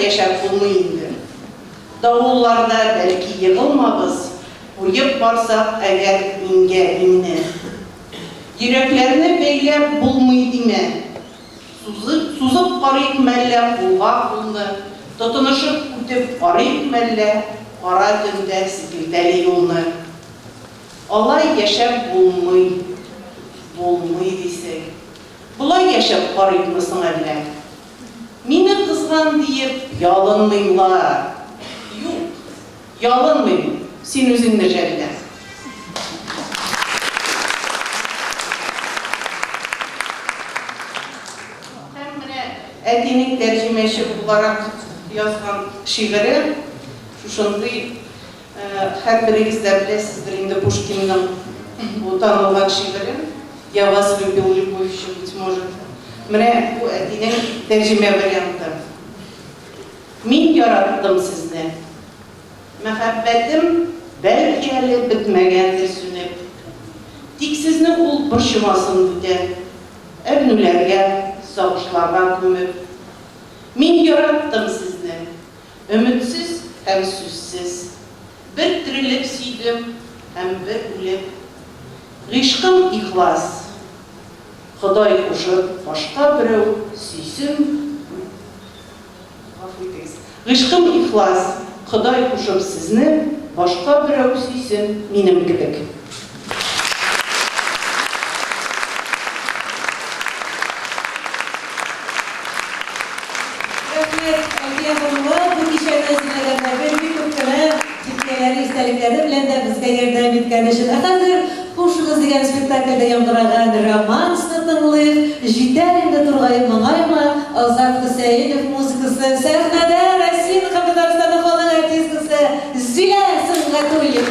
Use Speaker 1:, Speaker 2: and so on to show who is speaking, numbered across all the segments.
Speaker 1: Yaşap bulmayındı. Davullarda belki yığılmağız, uyup varsak eğer inge inne. Yüreklerine beylep bulmaydı mı? Suzup karayıp melle bulğa bulunu, tutunuşup kütüp karayıp melle, kara günde sikildeli yolunu. Alay yaşap bulmayı desek, bulay yaşap karayıp mısın elle? Mini kızgan deyip yalınmayınlar. Yok, yalınmayın. Sen özün necələ. Hem Ədi'nin tercümeşi olarak yazgan şiiri, şuşunday, her biriniz de bilesizdir, indi Пушкин'in bu tanılan şiiri. Я вас любил любовью, быть может. Mene bu Ədi'nin tercüme variantı. Min yarattım sizni. Məhəbbətim belki hələ bitməgəndir sünüb. Tik sizni ol başımasın düdə. Əvnülərə, sağışlarına gömüb. Min yarattım sizni. Ümitsiz, həm süzsüz. Bir dirilib siydim, həm bir ölüb. Ғишқым ихлас. Xuday qoşub başqa birəv süysün. Ғишқым ихлас. Xuday qoşub sizni başqa birəv süysün mənim gibi.
Speaker 2: Bu kişilerden sizlerden bir köpkene Türkiye'leri, istelikleri bilen de bizge yerden bitken için. Hazır hoşunuz diyen spektaklde yandıran romansını tınlayıp, jiterimde Turgay Mangayma, Azat Hüseyinov muzikası, sahnede Rasin Kapıdarstan'ın falan artistkası Züle Sıngatulli.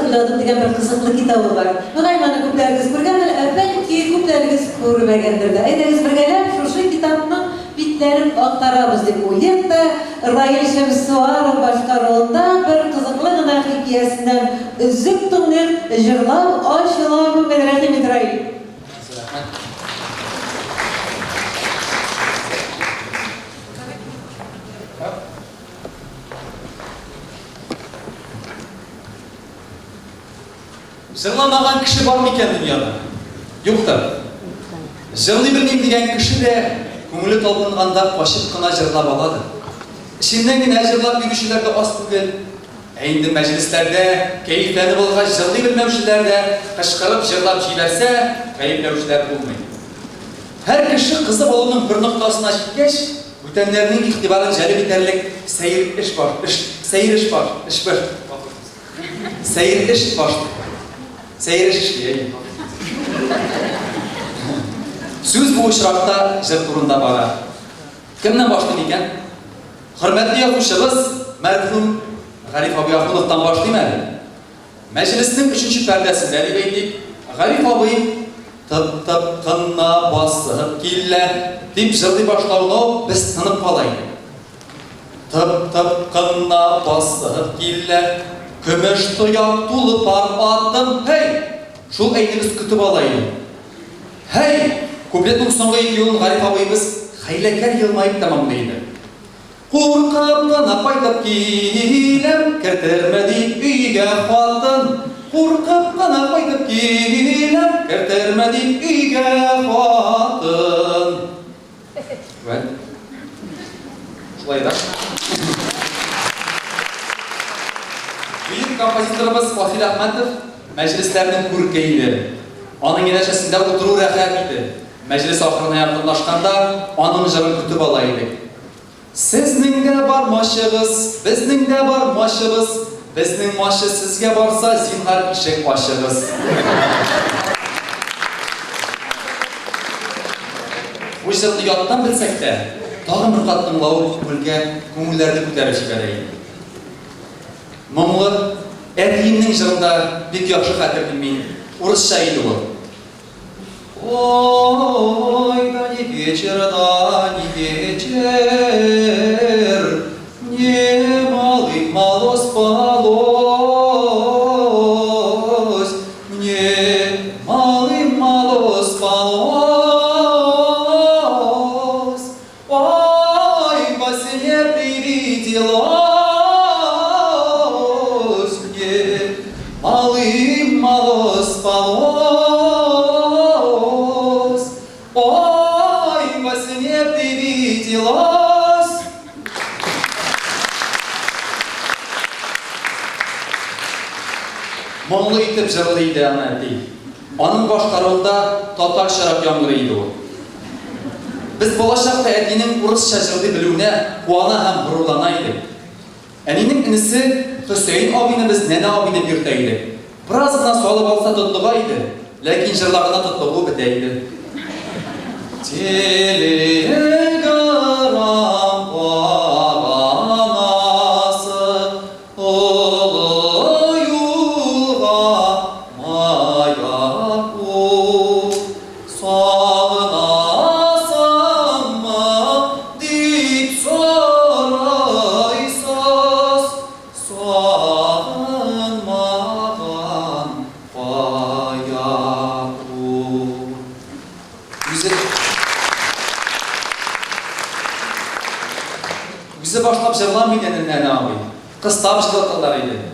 Speaker 2: Uyladım degan bir qiziqli kitobi bor. Nuraymanni ko'plarimiz ko'rgan, balki ko'plarimiz ko'rmagandir. Aytamiz birgalab shu kitobni bitlarib aqtaramiz deb o'ylabda Rail Shamsuarov boshqaruvida bir qiziqli hikoyasidan uzib tunib jurlab oshilab men rahim ediraylik.
Speaker 3: Жырлamagan kişi var mı iken dünyada? Yoktur. Жырлый bilmeyim degan kişi de көңілі талпынғанда қашып қына жырлап алады. İçinden gene jıрлап yürüyüşlerde az түгел. Endi meclislerde, keyiflenip olğan jıрлый bilmevşilerde kışkırıp jıрлап jibərsə, keyiflevşiler bulmayın. Her kişi kızı bolunun bir noktasına жеткәч, бүтәнләрнең игътибарын җәлеп итәрлек сәйр эш бар. Сәйр эш бар. Эш бар. Сәйр эш бар. Сәйр эш дигән. Сүз bu очракта жыр турында бара. Кемнән башлый икән? Хөрмәтле язучыбыз мәрхүм Гариф абый Ахуновтан башлыйм әле. Мәҗлеснең 3нче пәрдәсендә дип әйтик, Гариф абый тып-тып кына басып килә дип җырлый башлауны без тынып калайык. Тып-тып кына басып килә, көмеш тояк тулы бар атым, hey! Шул әйтебез көтеп алайык. Hey! Куплетның соңгы ике юлын Гариф абыйыбыз хәйләкәр елмайып тәмамлайды. Куркып кына кайтып киләм, кертермәди өйгә хатын. Куркып кына кайтып киләм, кертермәди өйгә хатын. Вәт. Шулай да. Büyük композиторыбыз Васил Әхмәтов мәҗлесләрнең күркәйле. Аның янәшәсендә утыру рәхәт иде. Мәҗлес ахырына якынлашканда аның җырын көтеп ала идек. Сезнең дә бармашыгыз, безнең дә бармашыбыз, безнең машы сезгә барса, зинһар ишек ачыгыз. Бу җырны яттан белсәк тә, тагын бер кат тыңлау күңелгә күңелләрне күтәреп җибәрә иде. Моңлы әтиемнең җырында бик яхшы хәтер белмим. Урысча иде ул. Ой, да не вечер, не малый мало спалось, мне малый мало спалось, ой, во сне привиделось, мне малый мало спалось. Ой, во сне привиделось. Моңлы итеп җырлый аны әти. Аның башкаруында татар шарап яңгырый ул. Без балачакта әтинең урысча җырлый белүенә куана һәм горурлана идек. Әнинең инесе Хөсәйн абыйны без нәнә абыйны биртә идек. Бераз гына салып алса тотлыга иде, ләкин җырлагына тотлыгы бетә иде. Телеграм баганасы олы юлга маяку сагынасыңмы дип сорайсыз сагынмаган каяку. Bize başlap җырламый иде нәнә абый. Кыстап җырлаталар иде.